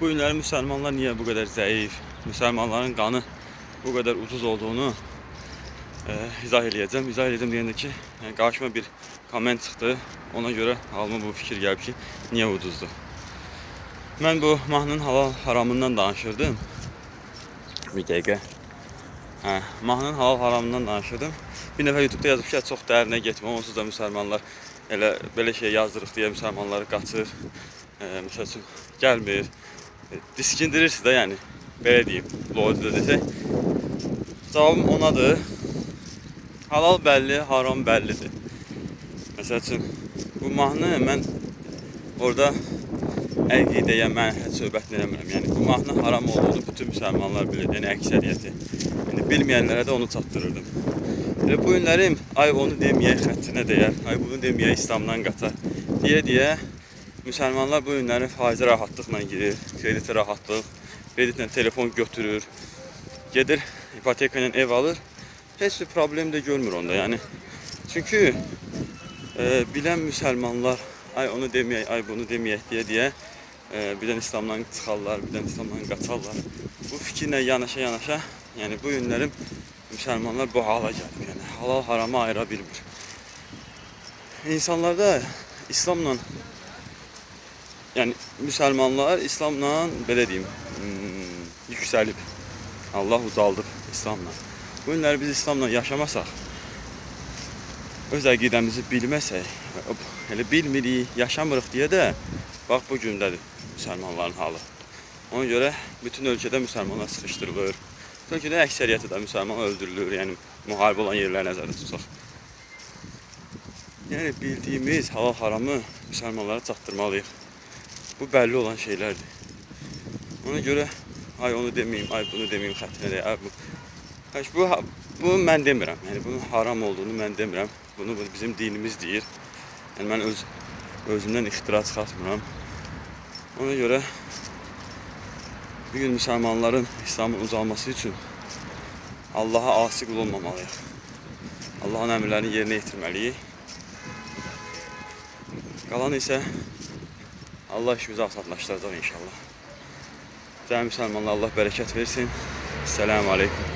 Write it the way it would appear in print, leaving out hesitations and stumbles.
Bu günləri müsəlmanlar niyə bu qədər zəif, müsəlmanların qanı bu qədər ucuz olduğunu izah edəcəm. İzah edəcəm deyəndə ki, yəni qarşıma bir komment çıxdı. Ona görə ağlıma bu fikir gəldi ki, niyə ucuzdur? Mən bu mahnının halal haramından danışırdım. Bir dəqiqə. Mahnının halal haramından danışırdım. Bir nəfər YouTube'da yazıb ki, çox dərinə getmə. Onsuz da müsəlmanlar elə belə şey yazdırıq deyə müsəlmanları qaçır. Məsəl üçün gəlmir. Diskindirirsiniz də, yəni belə deyim, logikada desək. Cavabım onadır. Halal bəlli, haram bəllidir. Məsəl üçün bu mahnı mən orada əqidəyə, mənhəc söhbətini eləmirəm. Yəni bu mahnı haram olduğunu bütün müsəlmanlar bilir, yəni əksəriyyəti. Yəni bilməyənlərə də onu çatdırırdım. Elə bu günlərim ay onu deməyək xəttinə deyər, ay bunu deməyək İslamdan qaçar deyə müsəlmanlar bu günləri faizə rahatlıqla girir, kreditə rahatlıq, kreditlə telefon götürür, gedir ipoteka ilə ev alır. Heç bir problem də görmür onda, yəni. Çünki bilən müsəlmanlar ay onu deməyək, ay bunu deməyək deyə birdən İslamdan çıxarlar, birdən İslamdan qaçarlar. Bu fikirlə yanaşa, yəni bu günlərim müsəlmanlar bu hala gəlib, yəni halal haramı ayıra bilmir. İnsanlarda İslamla, yəni müsəlmanlar İslamla belə deyim, yüksəlib. Allah ucaldıb İslamla. Bu günləri biz İslamla yaşamasaq, öz əqidəmizi bilməsək, elə bilmirik, yaşamırıq deyə də bax bu gündədir müsəlmanların halı. Ona görə bütün ölkədə müsəlmanlar sıxışdırılır. Ölkədə əksəriyyəti də müsəlman öldürülür, yəni müharibə olan yerləri nəzərdə tutsaq. Yəni bildiyimiz halal haramı müsəlmanlara çatdırmalıyıq. Bu bəlli olan şeylərdir. Ona görə ay onu deməyim, ay bunu deməyim xəttinə deyək. Bu mən demirəm. Yəni bunun haram olduğunu mən demirəm. Bunu bizim dinimiz deyir. Yəni mən özümdən ixtira çıxartmıram. Ona görə bugün müsəlmanların İslamın ucalması üçün Allaha asi qul olmamalıyıq. Allahın əmrlərini yerinə yetirməliyik. Qalan isə Allah işimizi asanlaşdıracaq inşallah. Cəmi müsəlmanlar Allah bərəkət versin. Esselamu aleyküm.